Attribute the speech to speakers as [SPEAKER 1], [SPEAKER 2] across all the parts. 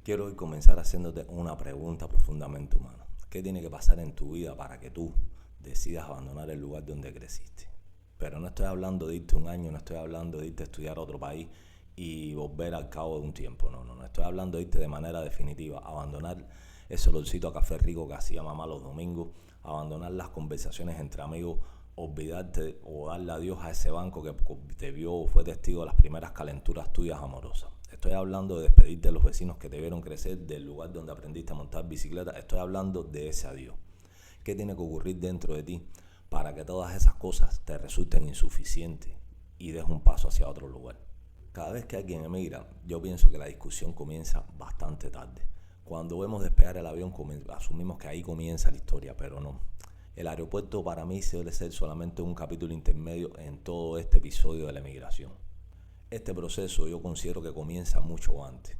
[SPEAKER 1] Quiero hoy comenzar haciéndote una pregunta profundamente humana. ¿Qué tiene que pasar en tu vida para que tú decidas abandonar el lugar donde creciste? Pero no estoy hablando de irte un año, no estoy hablando de irte a estudiar a otro país y volver al cabo de un tiempo. No estoy hablando de irte de manera definitiva, abandonar ese olorcito a café rico que hacía mamá los domingos, abandonar las conversaciones entre amigos, olvidarte o darle adiós a ese banco que te vio o fue testigo de las primeras calenturas tuyas amorosas. Estoy hablando de despedirte de los vecinos que te vieron crecer, del lugar donde aprendiste a montar bicicleta. Estoy hablando de ese adiós. ¿Qué tiene que ocurrir dentro de ti para que todas esas cosas te resulten insuficientes y des un paso hacia otro lugar? Cada vez que alguien emigra, yo pienso que la discusión comienza bastante tarde. Cuando vemos despegar el avión, asumimos que ahí comienza la historia, pero no. El aeropuerto para mí suele ser solamente un capítulo intermedio en todo este episodio de la emigración. Este proceso yo considero que comienza mucho antes.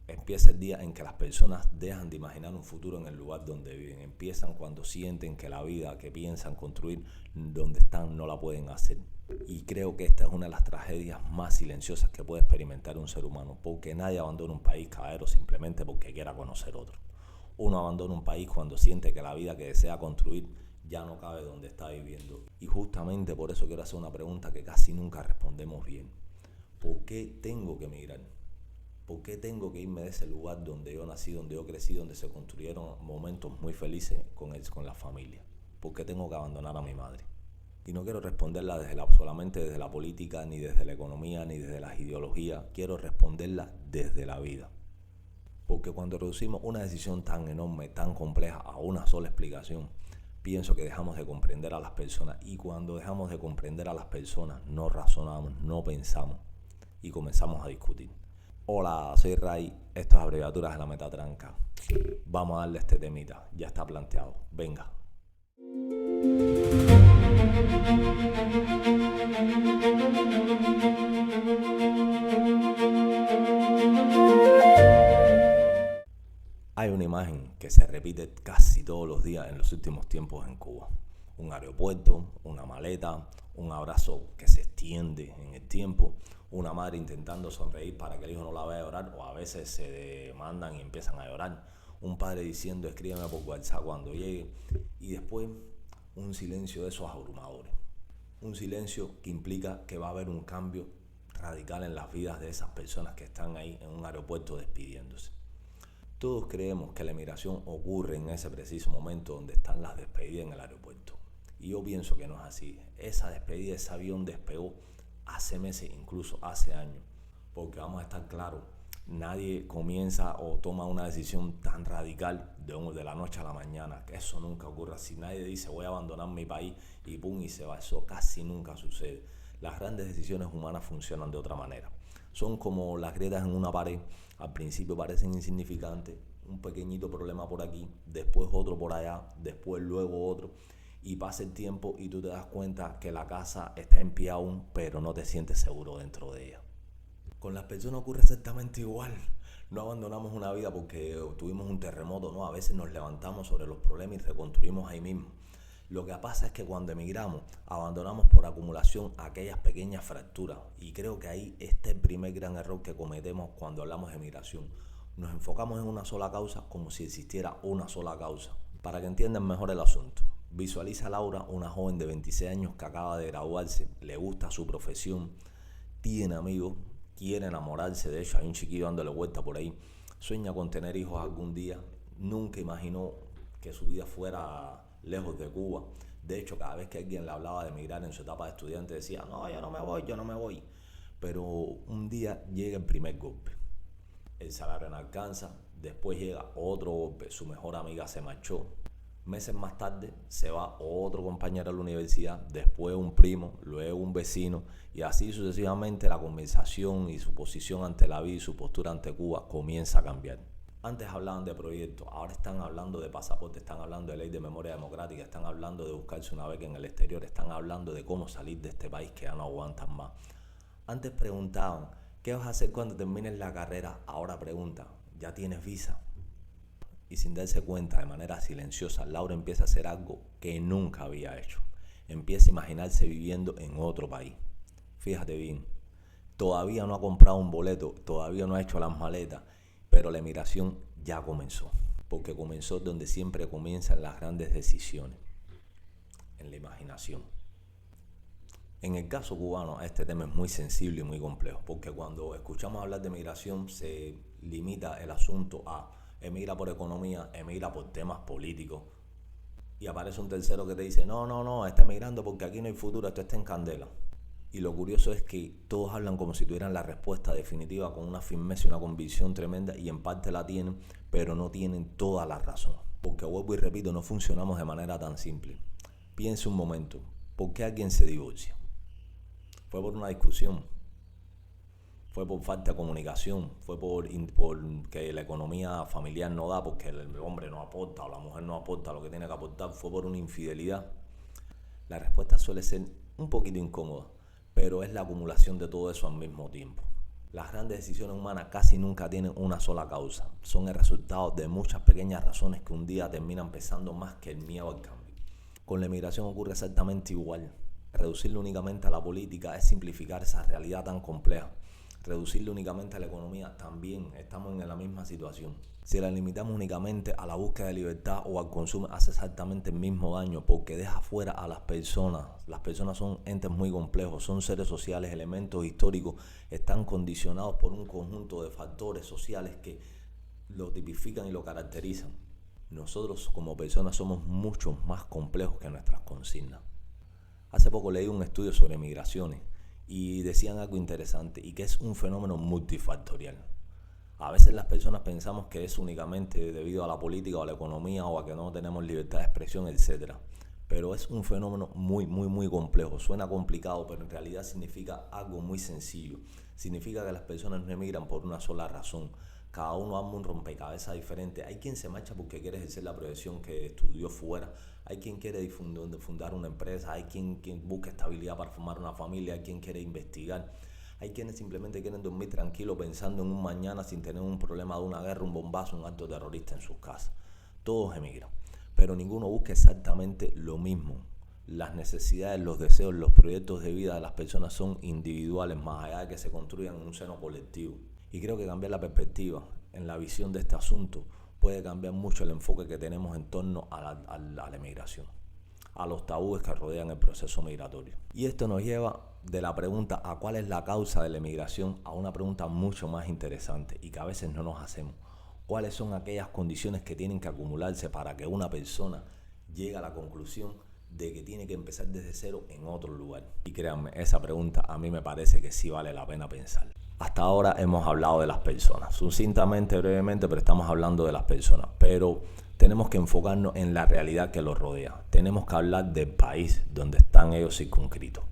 [SPEAKER 1] Empieza el día en que las personas dejan de imaginar un futuro en el lugar donde viven. Empiezan cuando sienten que la vida que piensan construir donde están no la pueden hacer. Y creo que esta es una de las tragedias más silenciosas que puede experimentar un ser humano, porque nadie abandona un país, caballero, simplemente porque quiera conocer otro. Uno abandona un país cuando siente que la vida que desea construir ya no cabe donde está viviendo. Y justamente por eso quiero hacer una pregunta que casi nunca respondemos bien. ¿Por qué tengo que emigrar? ¿Por qué tengo que irme de ese lugar donde yo nací, donde yo crecí, donde se construyeron momentos muy felices con la familia? ¿Por qué tengo que abandonar a mi madre? Y no quiero responderla solamente desde la política, ni desde la economía, ni desde las ideologías. Quiero responderla desde la vida. Porque cuando reducimos una decisión tan enorme, tan compleja a una sola explicación, pienso que dejamos de comprender a las personas. Y cuando dejamos de comprender a las personas, no razonamos, no pensamos y comenzamos a discutir. Hola, soy Ray, estas abreviaturas de la Metatranca. Vamos a darle este temita, ya está planteado. Venga. Hay una imagen que se repite casi todos los días en los últimos tiempos en Cuba. Un aeropuerto, una maleta, un abrazo que se extiende en el tiempo, una madre intentando sonreír para que el hijo no la vea llorar, o a veces se demandan y empiezan a llorar, un padre diciendo escríbeme por WhatsApp cuando llegue, y después un silencio de esos abrumadores, un silencio que implica que va a haber un cambio radical en las vidas de esas personas que están ahí en un aeropuerto despidiéndose. Todos creemos que la emigración ocurre en ese preciso momento donde están las despedidas en el aeropuerto. Y yo pienso que no es así. Esa despedida, ese avión despegó hace meses, incluso hace años. Porque vamos a estar claros, nadie comienza o toma una decisión tan radical de la noche a la mañana. Que eso nunca ocurre así. Nadie dice voy a abandonar mi país y pum y se va. Eso casi nunca sucede. Las grandes decisiones humanas funcionan de otra manera. Son como las grietas en una pared. Al principio parecen insignificantes, un pequeñito problema por aquí, después otro por allá, después luego otro, y pasa el tiempo y tú te das cuenta que la casa está en pie aún, pero no te sientes seguro dentro de ella. Con las personas ocurre exactamente igual. No abandonamos una vida porque tuvimos un terremoto, no, a veces nos levantamos sobre los problemas y reconstruimos ahí mismo. Lo que pasa es que cuando emigramos, abandonamos por acumulación aquellas pequeñas fracturas. Y creo que ahí está el primer gran error que cometemos cuando hablamos de emigración. Nos enfocamos en una sola causa como si existiera una sola causa. Para que entiendan mejor el asunto, visualiza a Laura, una joven de 26 años que acaba de graduarse, le gusta su profesión, tiene amigos, quiere enamorarse. De hecho, hay un chiquillo dándole vuelta por ahí. Sueña con tener hijos algún día. Nunca imaginó que su vida fuera lejos de Cuba. De hecho, cada vez que alguien le hablaba de emigrar en su etapa de estudiante decía, no, yo no me voy. Pero un día llega el primer golpe. El salario no alcanza, después llega otro golpe, su mejor amiga se marchó. Meses más tarde se va otro compañero a la universidad, después un primo, luego un vecino, y así sucesivamente la conversación y su posición ante la vida y su postura ante Cuba comienza a cambiar. Antes hablaban de proyectos, ahora están hablando de pasaporte, están hablando de ley de memoria democrática, están hablando de buscarse una beca en el exterior, están hablando de cómo salir de este país que ya no aguantan más. Antes preguntaban, ¿qué vas a hacer cuando termines la carrera? Ahora preguntan, ¿ya tienes visa? Y sin darse cuenta, de manera silenciosa, Laura empieza a hacer algo que nunca había hecho. Empieza a imaginarse viviendo en otro país. Fíjate bien, todavía no ha comprado un boleto, todavía no ha hecho las maletas, Pero la emigración ya comenzó, porque comenzó donde siempre comienzan las grandes decisiones, en la imaginación. En el caso cubano, este tema es muy sensible y muy complejo, porque cuando escuchamos hablar de migración se limita el asunto a emigra por economía, emigra por temas políticos, y aparece un tercero que te dice, no, está emigrando porque aquí no hay futuro, esto está en candela. Y lo curioso es que todos hablan como si tuvieran la respuesta definitiva, con una firmeza y una convicción tremenda, y en parte la tienen, pero no tienen toda la razón. Porque vuelvo y repito, no funcionamos de manera tan simple. Piense un momento, ¿por qué alguien se divorcia? Fue por una discusión, fue por falta de comunicación, fue por que la economía familiar no da, porque el hombre no aporta o la mujer no aporta lo que tiene que aportar, fue por una infidelidad. La respuesta suele ser un poquito incómoda, pero es la acumulación de todo eso al mismo tiempo. Las grandes decisiones humanas casi nunca tienen una sola causa, son el resultado de muchas pequeñas razones que un día terminan pesando más que el miedo al cambio. Con la emigración ocurre exactamente igual. Reducirlo únicamente a la política es simplificar esa realidad tan compleja. Reducirlo únicamente a la economía también, estamos en la misma situación. Si la limitamos únicamente a la búsqueda de libertad o al consumo, hace exactamente el mismo daño, porque deja fuera a las personas. Las personas son entes muy complejos, son seres sociales, elementos históricos, están condicionados por un conjunto de factores sociales que lo tipifican y lo caracterizan. Nosotros como personas somos mucho más complejos que nuestras consignas. Hace poco leí un estudio sobre migraciones y decían algo interesante, y que es un fenómeno multifactorial. A veces las personas pensamos que es únicamente debido a la política o a la economía o a que no tenemos libertad de expresión, etc. Pero es un fenómeno muy complejo. Suena complicado, pero en realidad significa algo muy sencillo. Significa que las personas no emigran por una sola razón. Cada uno arma un rompecabezas diferente. Hay quien se marcha porque quiere ejercer la profesión que estudió fuera. Hay quien quiere fundar una empresa. Hay quien busca estabilidad para formar una familia. Hay quien quiere investigar. Hay quienes simplemente quieren dormir tranquilo pensando en un mañana sin tener un problema de una guerra, un bombazo, un acto terrorista en sus casas. Todos emigran, pero ninguno busca exactamente lo mismo. Las necesidades, los deseos, los proyectos de vida de las personas son individuales, más allá de que se construyan en un seno colectivo. Y creo que cambiar la perspectiva en la visión de este asunto puede cambiar mucho el enfoque que tenemos en torno a la emigración, a los tabúes que rodean el proceso migratorio. Y esto nos lleva de la pregunta a cuál es la causa de la emigración a una pregunta mucho más interesante y que a veces no nos hacemos. ¿Cuáles son aquellas condiciones que tienen que acumularse para que una persona llegue a la conclusión de que tiene que empezar desde cero en otro lugar? Y créanme, esa pregunta a mí me parece que sí vale la pena pensar. Hasta ahora hemos hablado de las personas, sucintamente, brevemente, pero estamos hablando de las personas. Pero tenemos que enfocarnos en la realidad que los rodea. Tenemos que hablar del país donde están ellos circunscritos.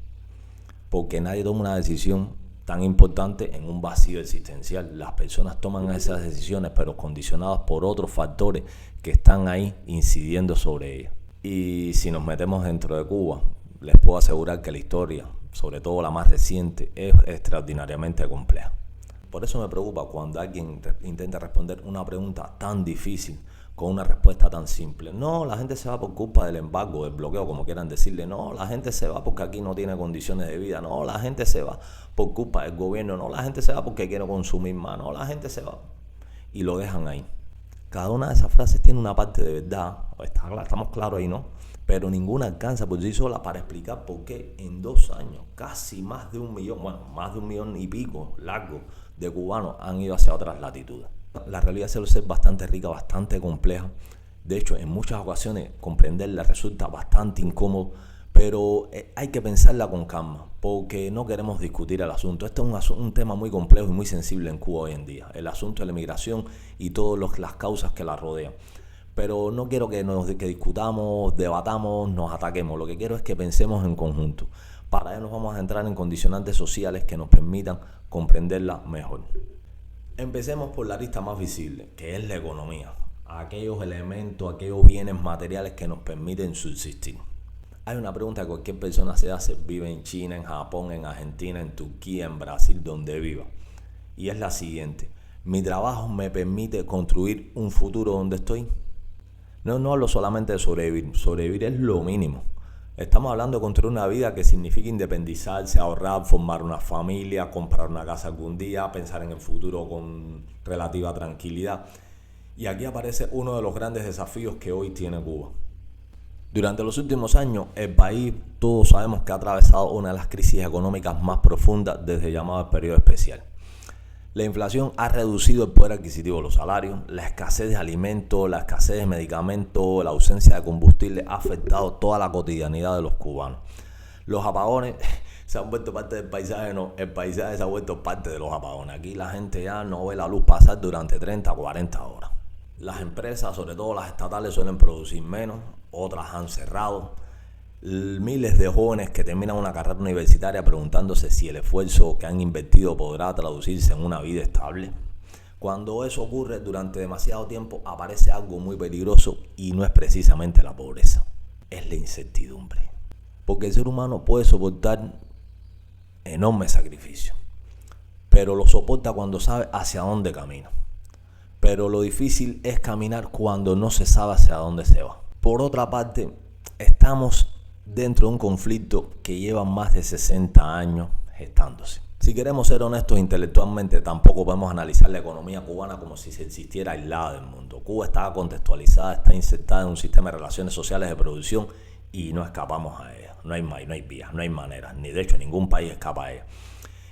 [SPEAKER 1] Porque nadie toma una decisión tan importante en un vacío existencial. Las personas toman esas decisiones, pero condicionadas por otros factores que están ahí incidiendo sobre ellas. Y si nos metemos dentro de Cuba, les puedo asegurar que la historia, sobre todo la más reciente, es extraordinariamente compleja. Por eso me preocupa cuando alguien intenta responder una pregunta tan difícil con una respuesta tan simple. No, la gente se va por culpa del embargo, del bloqueo, como quieran decirle. No, la gente se va porque aquí no tiene condiciones de vida. No, la gente se va por culpa del gobierno. No, la gente se va porque quiere consumir más. No, la gente se va. Y lo dejan ahí. Cada una de esas frases tiene una parte de verdad. Estamos claros ahí, ¿no? Pero ninguna alcanza por sí sola para explicar por qué en 2 años casi más de 1 millón, más de 1 millón y pico largo de cubanos han ido hacia otras latitudes. La realidad suele ser bastante rica, bastante compleja. De hecho, en muchas ocasiones comprenderla resulta bastante incómodo, pero hay que pensarla con calma, porque no queremos discutir el asunto. Este es un tema muy complejo y muy sensible en Cuba hoy en día, el asunto de la emigración y todas las causas que la rodean. Pero no quiero que discutamos, debatamos, nos ataquemos. Lo que quiero es que pensemos en conjunto. Para ello nos vamos a entrar en condicionantes sociales que nos permitan comprenderla mejor. Empecemos por la arista más visible, que es la economía. Aquellos elementos, aquellos bienes materiales que nos permiten subsistir. Hay una pregunta que cualquier persona se hace, vive en China, en Japón, en Argentina, en Turquía, en Brasil, donde viva. Y es la siguiente: ¿mi trabajo me permite construir un futuro donde estoy? No hablo solamente de sobrevivir. Sobrevivir es lo mínimo. Estamos hablando de construir una vida que significa independizarse, ahorrar, formar una familia, comprar una casa algún día, pensar en el futuro con relativa tranquilidad. Y aquí aparece uno de los grandes desafíos que hoy tiene Cuba. Durante los últimos años, el país, todos sabemos que ha atravesado una de las crisis económicas más profundas desde el llamado periodo especial. La inflación ha reducido el poder adquisitivo de los salarios, la escasez de alimentos, la escasez de medicamentos, la ausencia de combustible ha afectado toda la cotidianidad de los cubanos. Los apagones se han vuelto parte del paisaje, no, el paisaje se ha vuelto parte de los apagones. Aquí la gente ya no ve la luz pasar durante 30 o 40 horas. Las empresas, sobre todo las estatales, suelen producir menos, otras han cerrado. Miles de jóvenes que terminan una carrera universitaria preguntándose si el esfuerzo que han invertido podrá traducirse en una vida estable. Cuando eso ocurre durante demasiado tiempo, aparece algo muy peligroso y no es precisamente la pobreza, es la incertidumbre. Porque el ser humano puede soportar enormes sacrificios, pero lo soporta cuando sabe hacia dónde camina. Pero lo difícil es caminar cuando no se sabe hacia dónde se va. Por otra parte, estamos dentro de un conflicto que lleva más de 60 años gestándose. Si queremos ser honestos intelectualmente, tampoco podemos analizar la economía cubana como si se existiera aislada del mundo. Cuba está contextualizada, está insertada en un sistema de relaciones sociales de producción y no escapamos a ella. No hay vías, no hay maneras, ni de hecho ningún país escapa a ella.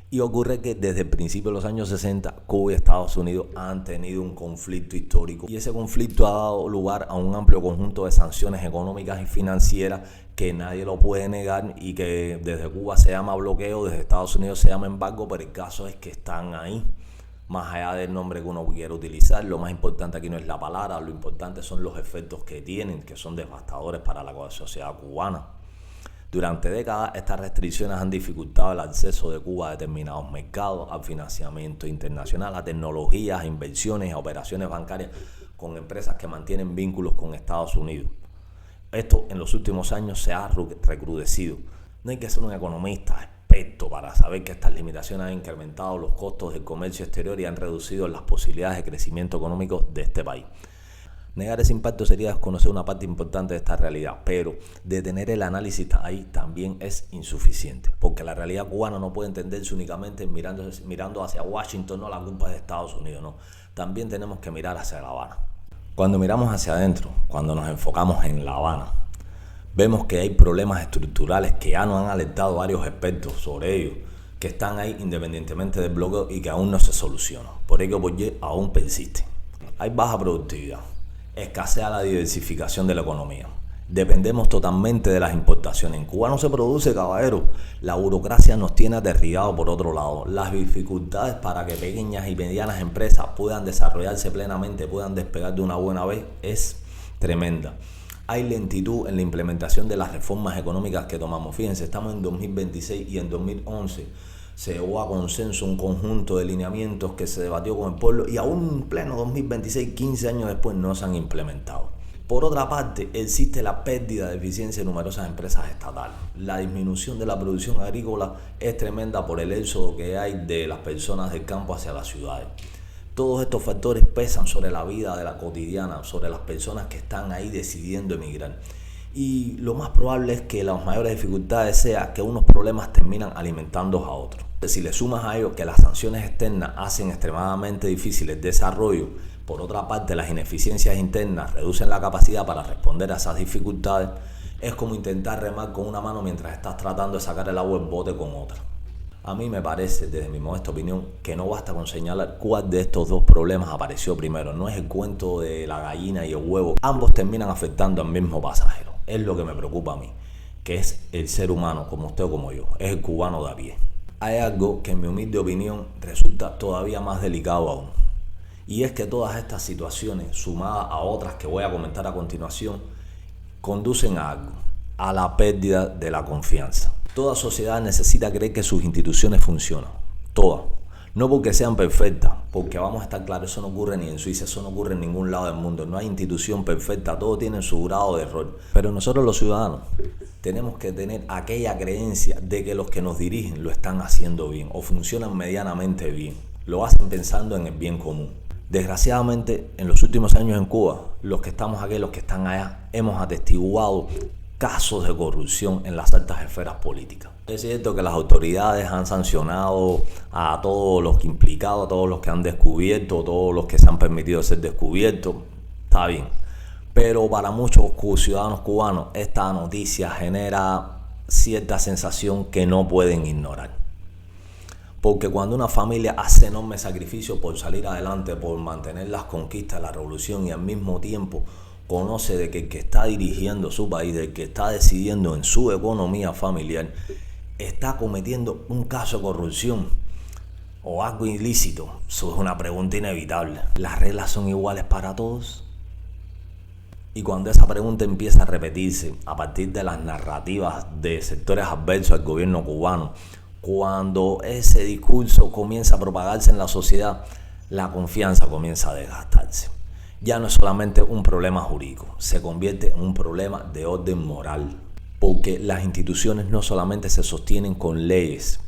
[SPEAKER 1] Y ocurre que desde el principio de los años 60, Cuba y Estados Unidos han tenido un conflicto histórico. Y ese conflicto ha dado lugar a un amplio conjunto de sanciones económicas y financieras que nadie lo puede negar y que desde Cuba se llama bloqueo, desde Estados Unidos se llama embargo, pero el caso es que están ahí. Más allá del nombre que uno quiera utilizar, lo más importante aquí no es la palabra, lo importante son los efectos que tienen, que son devastadores para la sociedad cubana. Durante décadas, estas restricciones han dificultado el acceso de Cuba a determinados mercados, al financiamiento internacional, a tecnologías, a inversiones, a operaciones bancarias con empresas que mantienen vínculos con Estados Unidos. Esto en los últimos años se ha recrudecido. No hay que ser un economista experto para saber que estas limitaciones han incrementado los costos del comercio exterior y han reducido las posibilidades de crecimiento económico de este país. Negar ese impacto sería desconocer una parte importante de esta realidad, pero detener el análisis ahí también es insuficiente, porque la realidad cubana no puede entenderse únicamente mirando hacia Washington, no, la culpa es de Estados Unidos, no. También tenemos que mirar hacia La Habana. Cuando miramos hacia adentro, cuando nos enfocamos en La Habana, vemos que hay problemas estructurales que ya nos han alertado varios expertos sobre ellos, que están ahí independientemente del bloqueo y que aún no se solucionan. Por ello, aún persiste. Hay baja productividad. Escasea la diversificación de la economía. Dependemos totalmente de las importaciones. En Cuba no se produce, caballero. La burocracia nos tiene aterrizados por otro lado. Las dificultades para que pequeñas y medianas empresas puedan desarrollarse plenamente, puedan despegar de una buena vez, es tremenda. Hay lentitud en la implementación de las reformas económicas que tomamos. Fíjense, estamos en 2026 y en 2011 se llevó a consenso un conjunto de lineamientos que se debatió con el pueblo y aún en pleno 2026, 15 años después, no se han implementado. Por otra parte, existe la pérdida de eficiencia de numerosas empresas estatales. La disminución de la producción agrícola es tremenda por el éxodo que hay de las personas del campo hacia las ciudades. Todos estos factores pesan sobre la vida de la cotidiana, sobre las personas que están ahí decidiendo emigrar. Y lo más probable es que las mayores dificultades sea que unos problemas terminan alimentando a otros. Si le sumas a ello que las sanciones externas hacen extremadamente difícil el desarrollo, por otra parte las ineficiencias internas reducen la capacidad para responder a esas dificultades, es como intentar remar con una mano mientras estás tratando de sacar el agua del bote con otra. A mí me parece, desde mi modesta opinión, que no basta con señalar cuál de estos dos problemas apareció primero. No es el cuento de la gallina y el huevo. Ambos terminan afectando al mismo pasajero. Es lo que me preocupa a mí, que es el ser humano, como usted o como yo, es el cubano de a pie. Hay algo que en mi humilde opinión resulta todavía más delicado aún. Y es que todas estas situaciones, sumadas a otras que voy a comentar a continuación, conducen a algo, a la pérdida de la confianza. Toda sociedad necesita creer que sus instituciones funcionan, todas. No porque sean perfectas, porque vamos a estar claros, eso no ocurre ni en Suiza, eso no ocurre en ningún lado del mundo. No hay institución perfecta, todo tiene su grado de error. Pero nosotros los ciudadanos tenemos que tener aquella creencia de que los que nos dirigen lo están haciendo bien o funcionan medianamente bien. Lo hacen pensando en el bien común. Desgraciadamente, en los últimos años en Cuba, los que estamos aquí, los que están allá, hemos atestiguado casos de corrupción en las altas esferas políticas. Es cierto que las autoridades han sancionado a todos los implicados, a todos los que han descubierto, a todos los que se han permitido ser descubiertos. Está bien. Pero para muchos ciudadanos cubanos esta noticia genera cierta sensación que no pueden ignorar. Porque cuando una familia hace enormes sacrificios por salir adelante, por mantener las conquistas, la revolución y al mismo tiempo conoce de que el que está dirigiendo su país, del que está decidiendo en su economía familiar, está cometiendo un caso de corrupción o algo ilícito, eso es una pregunta inevitable. ¿Las reglas son iguales para todos? Y cuando esa pregunta empieza a repetirse a partir de las narrativas de sectores adversos al gobierno cubano, cuando ese discurso comienza a propagarse en la sociedad, la confianza comienza a desgastarse. Ya no es solamente un problema jurídico, se convierte en un problema de orden moral. Porque las instituciones no solamente se sostienen con leyes,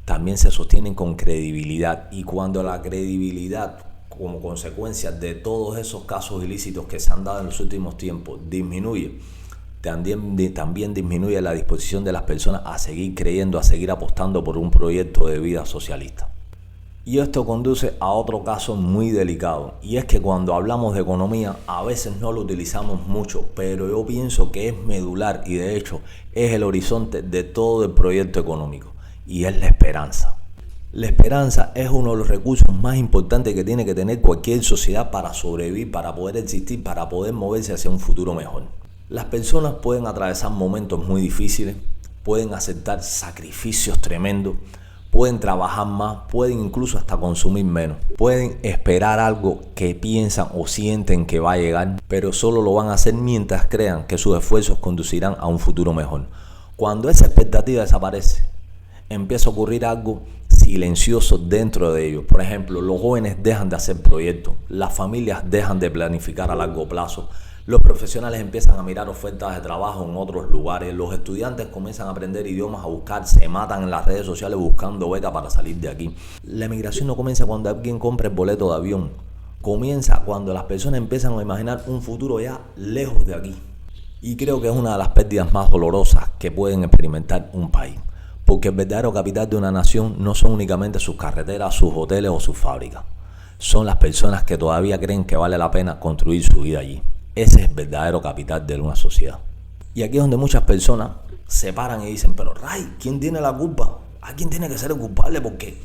[SPEAKER 1] también se sostienen con credibilidad. Y cuando la credibilidad, como consecuencia de todos esos casos ilícitos que se han dado en los últimos tiempos, disminuye, también disminuye la disposición de las personas a seguir creyendo, a seguir apostando por un proyecto de vida socialista. Y esto conduce a otro caso muy delicado, y es que cuando hablamos de economía a veces no lo utilizamos mucho, pero yo pienso que es medular y de hecho es el horizonte de todo el proyecto económico, y es la esperanza. La esperanza es uno de los recursos más importantes que tiene que tener cualquier sociedad para sobrevivir, para poder existir, para poder moverse hacia un futuro mejor. Las personas pueden atravesar momentos muy difíciles, pueden aceptar sacrificios tremendos, pueden trabajar más, pueden incluso hasta consumir menos. Pueden esperar algo que piensan o sienten que va a llegar, pero solo lo van a hacer mientras crean que sus esfuerzos conducirán a un futuro mejor. Cuando esa expectativa desaparece, empieza a ocurrir algo silencioso dentro de ellos. Por ejemplo, los jóvenes dejan de hacer proyectos, las familias dejan de planificar a largo plazo, los profesionales empiezan a mirar ofertas de trabajo en otros lugares, los estudiantes comienzan a aprender idiomas, a buscar, se matan en las redes sociales buscando becas para salir de aquí. La emigración no comienza cuando alguien compra el boleto de avión, comienza cuando las personas empiezan a imaginar un futuro ya lejos de aquí. Y creo que es una de las pérdidas más dolorosas que pueden experimentar un país, porque el verdadero capital de una nación no son únicamente sus carreteras, sus hoteles o sus fábricas, son las personas que todavía creen que vale la pena construir su vida allí. Ese es el verdadero capital de una sociedad. Y aquí es donde muchas personas se paran y dicen, pero Ray, ¿quién tiene la culpa? ¿Alguien tiene que ser el culpable? Porque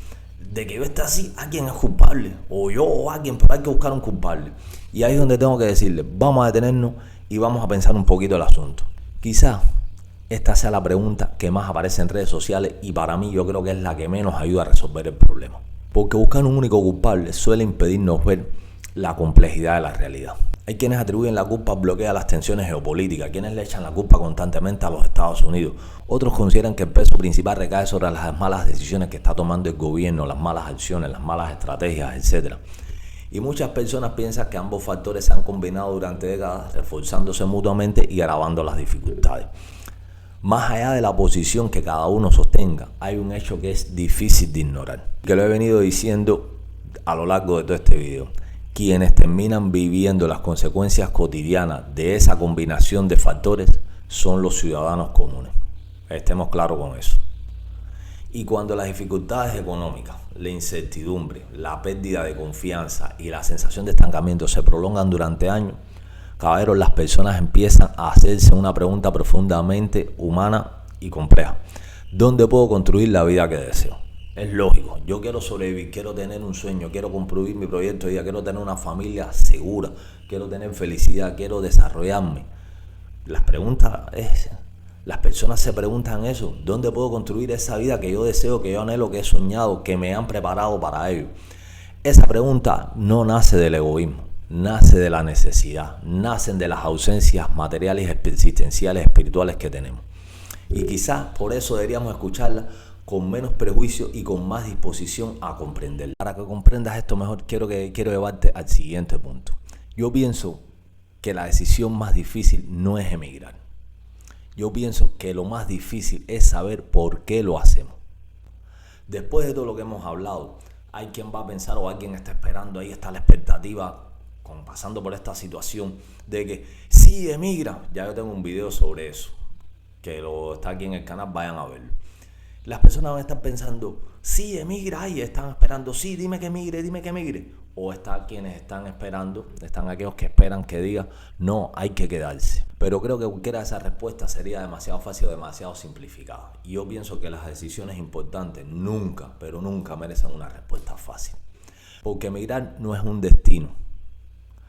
[SPEAKER 1] de que yo esté así, alguien es culpable. O yo o alguien, pero hay que buscar un culpable. Y ahí es donde tengo que decirle, vamos a detenernos y vamos a pensar un poquito el asunto. Quizás esta sea la pregunta que más aparece en redes sociales y para mí yo creo que es la que menos ayuda a resolver el problema. Porque buscar un único culpable suele impedirnos ver la complejidad de la realidad. Hay quienes atribuyen la culpa al bloqueo de las tensiones geopolíticas, quienes le echan la culpa constantemente a los Estados Unidos. Otros consideran que el peso principal recae sobre las malas decisiones que está tomando el gobierno, las malas acciones, las malas estrategias, etc. Y muchas personas piensan que ambos factores se han combinado durante décadas, reforzándose mutuamente y agravando las dificultades. Más allá de la posición que cada uno sostenga, hay un hecho que es difícil de ignorar, que lo he venido diciendo a lo largo de todo este video. Quienes terminan viviendo las consecuencias cotidianas de esa combinación de factores son los ciudadanos comunes. Estemos claros con eso. Y cuando las dificultades económicas, la incertidumbre, la pérdida de confianza y la sensación de estancamiento se prolongan durante años, caballeros, las personas empiezan a hacerse una pregunta profundamente humana y compleja. ¿Dónde puedo construir la vida que deseo? Es lógico, yo quiero sobrevivir, quiero tener un sueño, quiero construir mi proyecto de vida, quiero tener una familia segura, quiero tener felicidad, quiero desarrollarme. Las personas se preguntan eso, ¿dónde puedo construir esa vida que yo deseo, que yo anhelo, que he soñado, que me han preparado para ello? Esa pregunta no nace del egoísmo, nace de la necesidad, nacen de las ausencias materiales, existenciales, espirituales que tenemos. Y quizás por eso deberíamos escucharla con menos prejuicio y con más disposición a comprenderla. Para que comprendas esto mejor, quiero llevarte al siguiente punto. Yo pienso que la decisión más difícil no es emigrar. Yo pienso que lo más difícil es saber por qué lo hacemos. Después de todo lo que hemos hablado, hay quien va a pensar o alguien está esperando, ahí está la expectativa, pasando por esta situación de que sí, emigra. Ya yo tengo un video sobre eso. que lo está aquí en el canal, vayan a verlo. Las personas van a estar pensando, sí, emigra, y están esperando, sí, dime que emigre. O están quienes están esperando, están aquellos que esperan que diga, no, hay que quedarse. Pero creo que cualquiera de esas respuestas sería demasiado fácil o demasiado simplificada. Y yo pienso que las decisiones importantes nunca, pero nunca merecen una respuesta fácil. Porque emigrar no es un destino.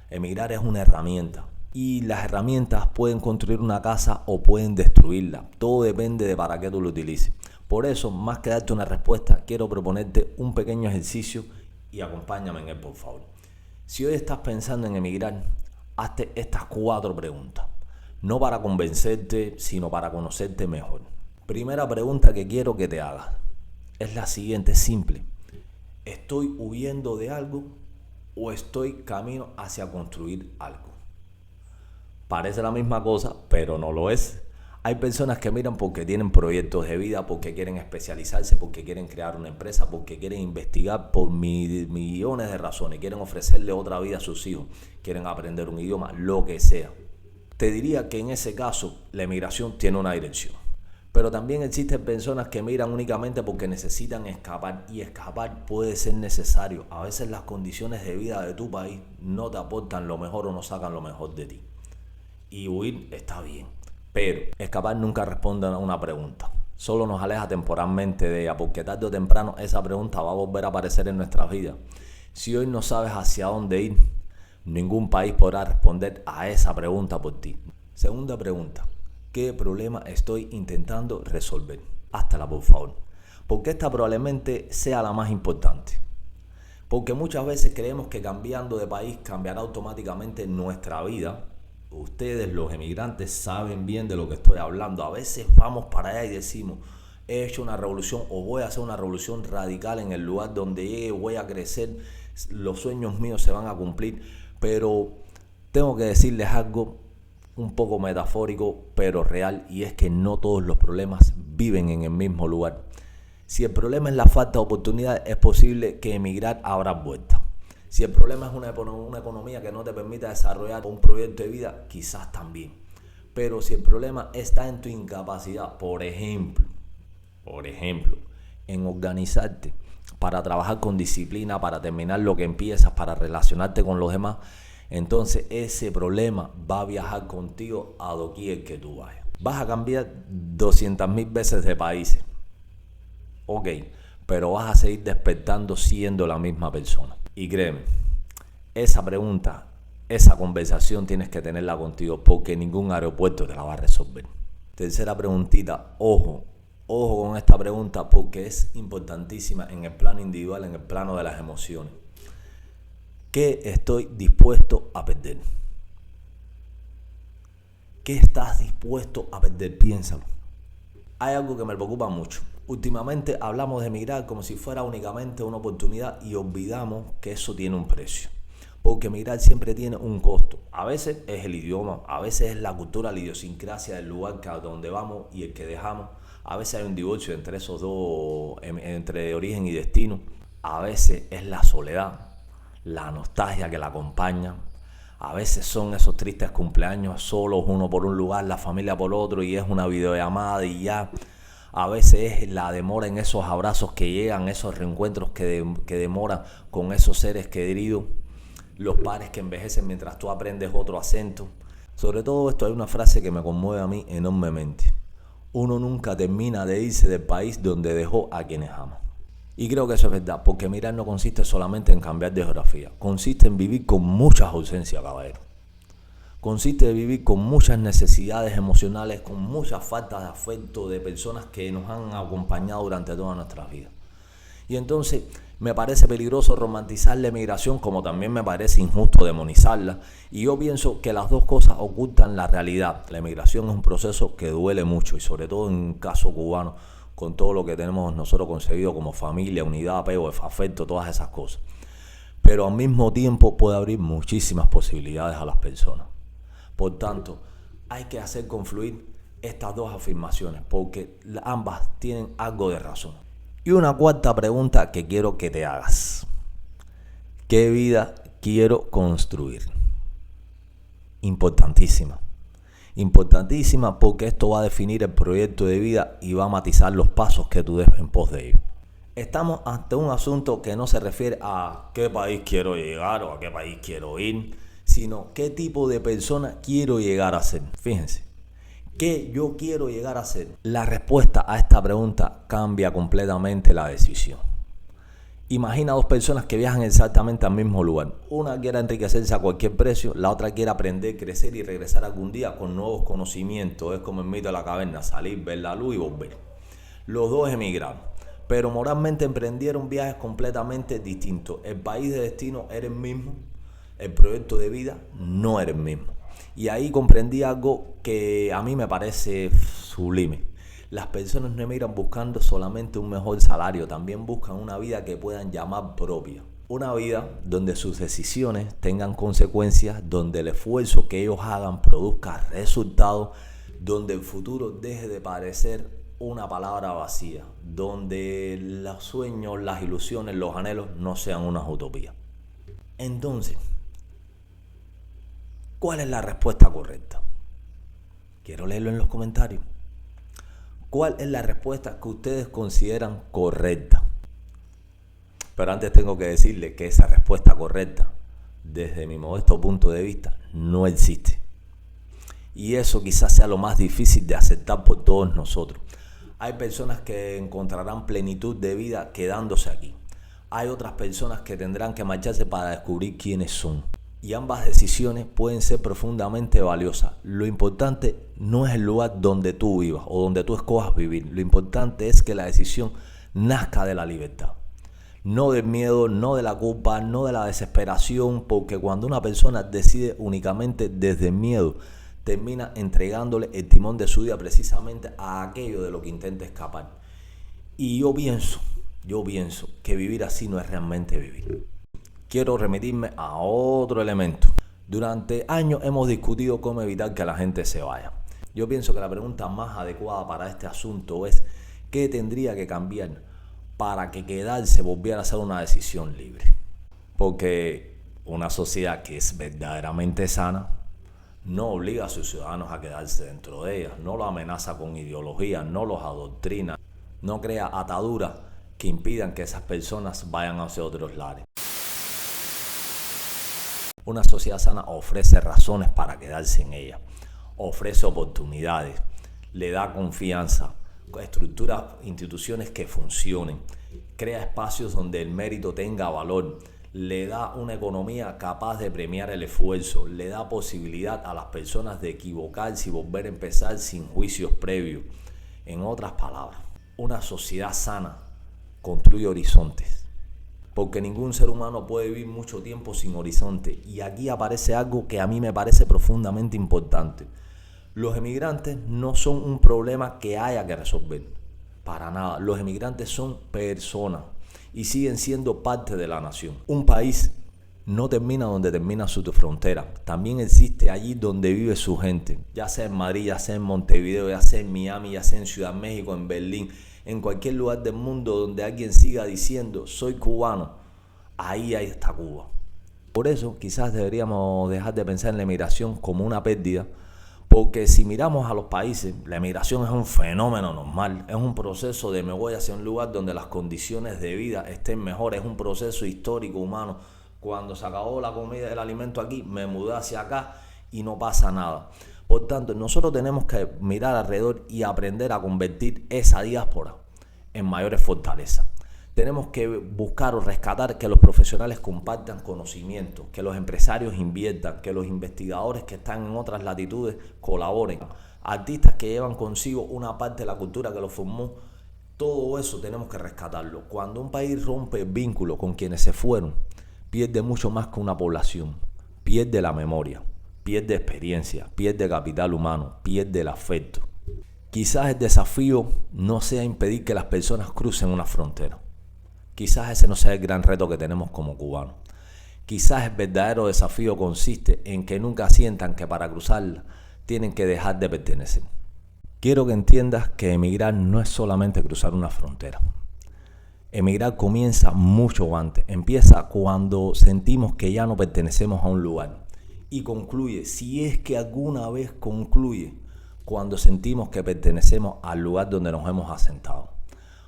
[SPEAKER 1] Emigrar es una herramienta. Y las herramientas pueden construir una casa o pueden destruirla. Todo depende de para qué tú lo utilices. Por eso, más que darte una respuesta, quiero proponerte un pequeño ejercicio y acompáñame en él, por favor. Si hoy estás pensando en emigrar, hazte estas 4 preguntas. No para convencerte, sino para conocerte mejor. Primera pregunta que quiero que te hagas es la siguiente, simple. ¿Estoy huyendo de algo o estoy camino hacia construir algo? Parece la misma cosa, pero no lo es. Hay personas que miran porque tienen proyectos de vida, porque quieren especializarse, porque quieren crear una empresa, porque quieren investigar por millones de razones. Quieren ofrecerle otra vida a sus hijos, quieren aprender un idioma, lo que sea. Te diría que en ese caso la emigración tiene una dirección. Pero también existen personas que miran únicamente porque necesitan escapar, y escapar puede ser necesario. A veces las condiciones de vida de tu país no te aportan lo mejor o no sacan lo mejor de ti. Y huir está bien, pero escapar nunca responde a una pregunta. Solo nos aleja temporalmente de ella, porque tarde o temprano esa pregunta va a volver a aparecer en nuestras vidas. Si hoy no sabes hacia dónde ir, ningún país podrá responder a esa pregunta por ti. Segunda pregunta, ¿qué problema estoy intentando resolver? Háztela, por favor, porque esta probablemente sea la más importante. Porque muchas veces creemos que cambiando de país cambiará automáticamente nuestra vida. Ustedes, los emigrantes, saben bien de lo que estoy hablando. A veces vamos para allá y decimos, he hecho una revolución o voy a hacer una revolución radical en el lugar donde llegue, voy a crecer, los sueños míos se van a cumplir. Pero tengo que decirles algo un poco metafórico, pero real, y es que no todos los problemas viven en el mismo lugar. Si el problema es la falta de oportunidad, es posible que emigrar abra vueltas. Si el problema es una economía que no te permita desarrollar un proyecto de vida, quizás también. Pero si el problema está en tu incapacidad, por ejemplo, en organizarte para trabajar con disciplina, para terminar lo que empiezas, para relacionarte con los demás, entonces ese problema va a viajar contigo a doquier que tú vayas. Vas a cambiar 200,000 veces de países. Ok, pero vas a seguir despertando siendo la misma persona. Y créeme, esa pregunta, esa conversación tienes que tenerla contigo, porque ningún aeropuerto te la va a resolver. Tercera preguntita, ojo con esta pregunta, porque es importantísima en el plano individual, en el plano de las emociones. ¿Qué estoy dispuesto a perder? ¿Qué estás dispuesto a perder? Piénsalo. Hay algo que me preocupa mucho. Últimamente hablamos de emigrar como si fuera únicamente una oportunidad y olvidamos que eso tiene un precio. Porque emigrar siempre tiene un costo. A veces es el idioma, a veces es la cultura, la idiosincrasia del lugar a donde vamos y el que dejamos. A veces hay un divorcio entre esos dos, entre origen y destino. A veces es la soledad, la nostalgia que la acompaña. A veces son esos tristes cumpleaños solos, uno por un lugar, la familia por otro, y es una videollamada y ya. A veces es la demora en esos abrazos que llegan, esos reencuentros que demoran con esos seres queridos, los padres que envejecen mientras tú aprendes otro acento. Sobre todo esto hay una frase que me conmueve a mí enormemente. Uno nunca termina de irse del país donde dejó a quienes ama. Y creo que eso es verdad, porque emigrar no consiste solamente en cambiar de geografía, consiste en vivir con muchas ausencias, caballero. Consiste en vivir con muchas necesidades emocionales, con muchas faltas de afecto de personas que nos han acompañado durante toda nuestra vida. Y entonces me parece peligroso romantizar la emigración, como también me parece injusto demonizarla. Y yo pienso que las dos cosas ocultan la realidad. La emigración es un proceso que duele mucho, y sobre todo en un caso cubano, con todo lo que tenemos nosotros concebido como familia, unidad, apego, afecto, todas esas cosas. Pero al mismo tiempo puede abrir muchísimas posibilidades a las personas. Por tanto, hay que hacer confluir estas dos afirmaciones, porque ambas tienen algo de razón. Y una cuarta pregunta que quiero que te hagas. ¿Qué vida quiero construir? Importantísima. Importantísima porque esto va a definir el proyecto de vida y va a matizar los pasos que tú des en pos de ello. Estamos ante un asunto que no se refiere a qué país quiero llegar o a qué país quiero ir, sino qué tipo de persona quiero llegar a ser. Fíjense, ¿qué yo quiero llegar a ser? La respuesta a esta pregunta cambia completamente la decisión. Imagina dos personas que viajan exactamente al mismo lugar. Una quiere enriquecerse a cualquier precio, la otra quiere aprender, crecer y regresar algún día con nuevos conocimientos. Es como el mito de la caverna, salir, ver la luz y volver. Los dos emigraron, pero moralmente emprendieron viajes completamente distintos. El país de destino era el mismo, el proyecto de vida no era el mismo. Y ahí comprendí algo que a mí me parece sublime. Las personas no emigran buscando solamente un mejor salario, también buscan una vida que puedan llamar propia. Una vida donde sus decisiones tengan consecuencias, donde el esfuerzo que ellos hagan produzca resultados, donde el futuro deje de parecer una palabra vacía, donde los sueños, las ilusiones, los anhelos no sean unas utopías. Entonces, ¿cuál es la respuesta correcta? Quiero leerlo en los comentarios. ¿Cuál es la respuesta que ustedes consideran correcta? Pero antes tengo que decirles que esa respuesta correcta, desde mi modesto punto de vista, no existe. Y eso quizás sea lo más difícil de aceptar por todos nosotros. Hay personas que encontrarán plenitud de vida quedándose aquí. Hay otras personas que tendrán que marcharse para descubrir quiénes son. Y ambas decisiones pueden ser profundamente valiosas. Lo importante no es el lugar donde tú vivas o donde tú escojas vivir. Lo importante es que la decisión nazca de la libertad. No del miedo, no de la culpa, no de la desesperación, porque cuando una persona decide únicamente desde el miedo, termina entregándole el timón de su vida precisamente a aquello de lo que intenta escapar. Y yo pienso que vivir así no es realmente vivir. Quiero remitirme a otro elemento. Durante años hemos discutido cómo evitar que la gente se vaya. Yo pienso que la pregunta más adecuada para este asunto es ¿qué tendría que cambiar para que quedarse volviera a ser una decisión libre? Porque una sociedad que es verdaderamente sana no obliga a sus ciudadanos a quedarse dentro de ella, no los amenaza con ideología, no los adoctrina, no crea ataduras que impidan que esas personas vayan hacia otros lares. Una sociedad sana ofrece razones para quedarse en ella, ofrece oportunidades, le da confianza, estructura instituciones que funcionen, crea espacios donde el mérito tenga valor, le da una economía capaz de premiar el esfuerzo, le da posibilidad a las personas de equivocarse y volver a empezar sin juicios previos. En otras palabras, una sociedad sana construye horizontes. Porque ningún ser humano puede vivir mucho tiempo sin horizonte. Y aquí aparece algo que a mí me parece profundamente importante. Los emigrantes no son un problema que haya que resolver. Para nada. Los emigrantes son personas y siguen siendo parte de la nación. Un país no termina donde termina su frontera. También existe allí donde vive su gente. Ya sea en Madrid, ya sea en Montevideo, ya sea en Miami, ya sea en Ciudad de México, en Berlín. En cualquier lugar del mundo donde alguien siga diciendo soy cubano, ahí está Cuba. Por eso quizás deberíamos dejar de pensar en la emigración como una pérdida, porque si miramos a los países, la emigración es un fenómeno normal, es un proceso de me voy hacia un lugar donde las condiciones de vida estén mejores, es un proceso histórico humano. Cuando se acabó la comida y el alimento aquí, me mudé hacia acá y no pasa nada. Por tanto, nosotros tenemos que mirar alrededor y aprender a convertir esa diáspora en mayores fortalezas. Tenemos que buscar o rescatar que los profesionales compartan conocimientos, que los empresarios inviertan, que los investigadores que están en otras latitudes colaboren. Artistas que llevan consigo una parte de la cultura que los formó. Todo eso tenemos que rescatarlo. Cuando un país rompe el vínculo con quienes se fueron, pierde mucho más que una población. Pierde la memoria, pierde experiencia, pierde capital humano, pierde el afecto. Quizás el desafío no sea impedir que las personas crucen una frontera. Quizás ese no sea el gran reto que tenemos como cubanos. Quizás el verdadero desafío consiste en que nunca sientan que para cruzarla tienen que dejar de pertenecer. Quiero que entiendas que emigrar no es solamente cruzar una frontera. Emigrar comienza mucho antes. Empieza cuando sentimos que ya no pertenecemos a un lugar Y concluye, si es que alguna vez concluye, cuando sentimos que pertenecemos al lugar donde nos hemos asentado.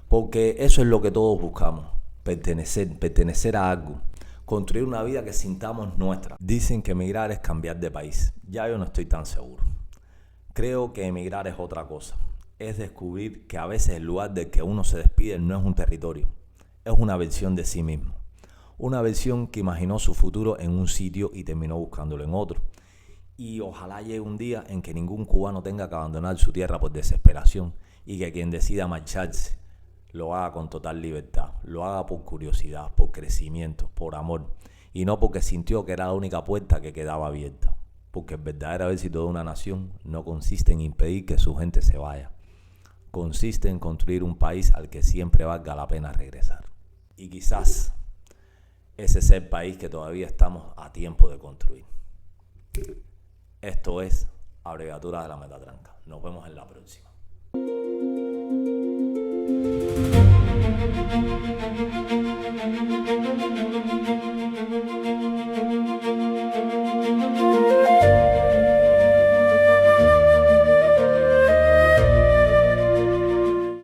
[SPEAKER 1] Porque eso es lo que todos buscamos, pertenecer a algo, construir una vida que sintamos nuestra. Dicen que emigrar es cambiar de país. Ya yo no estoy tan seguro. Creo que emigrar es otra cosa. Es descubrir que a veces el lugar del que uno se despide no es un territorio, es una versión de sí mismo. Una versión que imaginó su futuro en un sitio y terminó buscándolo en otro. Y ojalá llegue un día en que ningún cubano tenga que abandonar su tierra por desesperación y que quien decida marcharse lo haga con total libertad, lo haga por curiosidad, por crecimiento, por amor y no porque sintió que era la única puerta que quedaba abierta. Porque el verdadero éxito de una nación no consiste en impedir que su gente se vaya. Consiste en construir un país al que siempre valga la pena regresar. Y quizás ese es el país que todavía estamos a tiempo de construir. Esto es Abreviatura de la Metatranca. Nos vemos en la próxima.